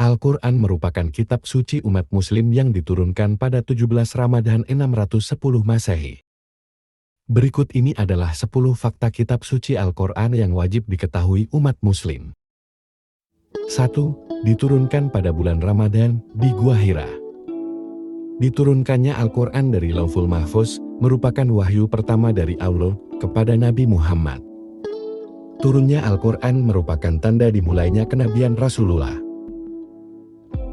Al-Quran merupakan kitab suci umat muslim yang diturunkan pada 17 Ramadan 610 Masehi. Berikut ini adalah 10 fakta kitab suci Al-Quran yang wajib diketahui umat muslim. 1. Diturunkan pada bulan Ramadan di Gua Hira. Diturunkannya Al-Quran dari Lauhul Mahfuz merupakan wahyu pertama dari Allah kepada Nabi Muhammad. Turunnya Al-Quran merupakan tanda dimulainya kenabian Rasulullah.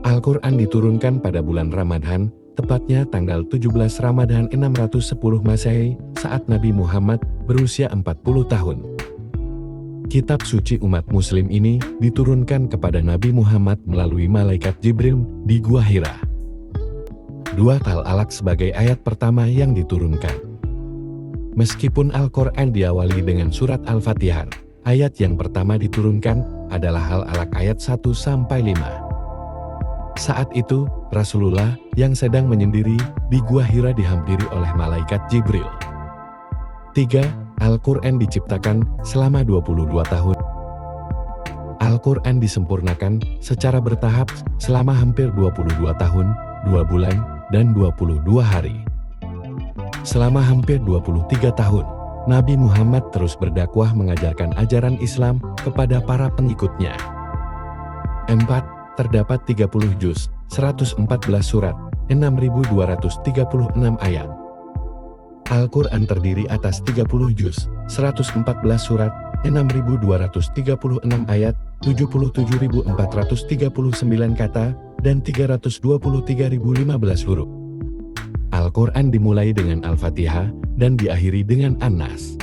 Al-Quran diturunkan pada bulan Ramadan, tepatnya tanggal 17 Ramadan 610 Masehi, saat Nabi Muhammad berusia 40 tahun. Kitab suci umat muslim ini diturunkan kepada Nabi Muhammad melalui malaikat Jibril di Gua Hira. 2. Al-Alaq sebagai ayat pertama yang diturunkan. Meskipun Al-Quran diawali dengan surat Al-Fatihah, ayat yang pertama diturunkan adalah Al-Alaq ayat 1-5. Saat itu, Rasulullah yang sedang menyendiri di Gua Hira dihampiri oleh malaikat Jibril. 3. Al-Quran diciptakan selama 22 tahun. Al-Quran disempurnakan secara bertahap selama hampir 22 tahun, 2 bulan, dan 22 hari. Selama hampir 23 tahun, Nabi Muhammad terus berdakwah mengajarkan ajaran Islam kepada para pengikutnya. 4. Terdapat 30 juz, 114 surat, 6.236 ayat. Al-Quran terdiri atas 30 juz, 114 surat, 6.236 ayat, 77.439 kata, dan 323.015 huruf. Al-Quran dimulai dengan Al-Fatihah dan diakhiri dengan An-Nas.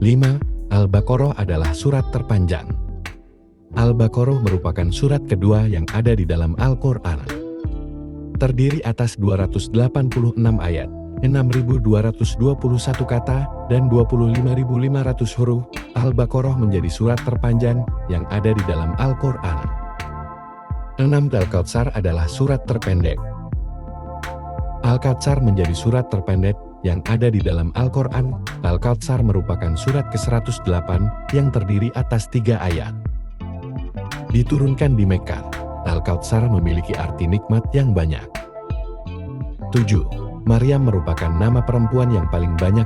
5. Al-Baqarah adalah surat terpanjang. Al-Baqarah merupakan surat kedua yang ada di dalam Al-Quran. Terdiri atas 286 ayat, 6.221 kata, dan 25.500 huruf. Al-Baqarah menjadi surat terpanjang yang ada di dalam Al-Quran. 6. Al-Kautsar adalah surat terpendek. Al-Kautsar menjadi surat terpendek yang ada di dalam Al-Quran. Al-Kautsar merupakan surat ke-108 yang terdiri atas 3 ayat. Diturunkan di Mekkah, Al-Kautsar memiliki arti nikmat yang banyak. 7. Maryam merupakan nama perempuan yang paling banyak.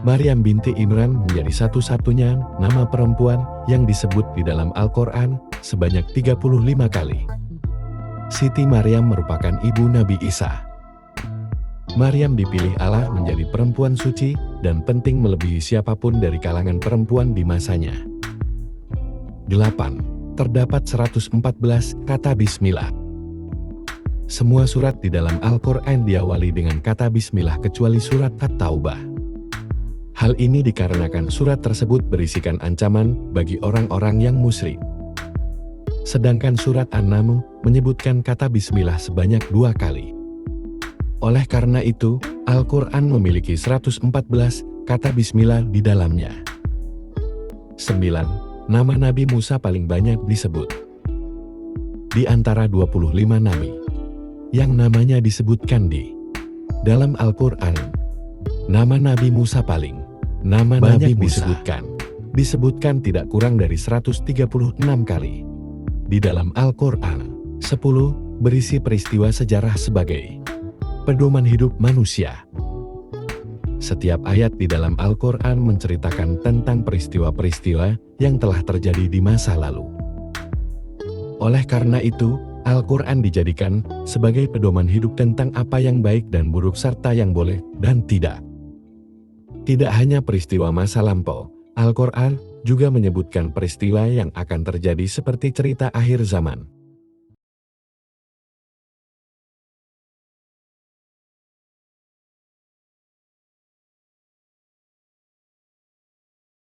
Maryam binti Imran menjadi satu-satunya nama perempuan yang disebut di dalam Al-Quran sebanyak 35 kali. Siti Maryam merupakan ibu Nabi Isa. Maryam dipilih Allah menjadi perempuan suci dan penting melebihi siapapun dari kalangan perempuan di masanya. 8. Terdapat 114 kata Bismillah. Semua surat di dalam Al-Quran diawali dengan kata Bismillah kecuali surat At-Taubah. Hal ini dikarenakan surat tersebut berisikan ancaman bagi orang-orang yang musyrik. Sedangkan surat An-Naml menyebutkan kata Bismillah sebanyak 2 kali. Oleh karena itu, Al-Quran memiliki 114 kata Bismillah di dalamnya. 9. Nama Nabi Musa paling banyak disebut. Di antara 25 nabi yang namanya disebutkan di dalam Al-Quran, nama Nabi Musa paling nama banyak Nabi disebutkan tidak kurang dari 136 kali. Di dalam Al-Quran, 10 berisi peristiwa sejarah sebagai pedoman hidup manusia. Setiap ayat di dalam Al-Quran menceritakan tentang peristiwa-peristiwa yang telah terjadi di masa lalu. Oleh karena itu, Al-Quran dijadikan sebagai pedoman hidup tentang apa yang baik dan buruk serta yang boleh dan tidak. Tidak hanya peristiwa masa lampau, Al-Quran juga menyebutkan peristiwa yang akan terjadi seperti cerita akhir zaman.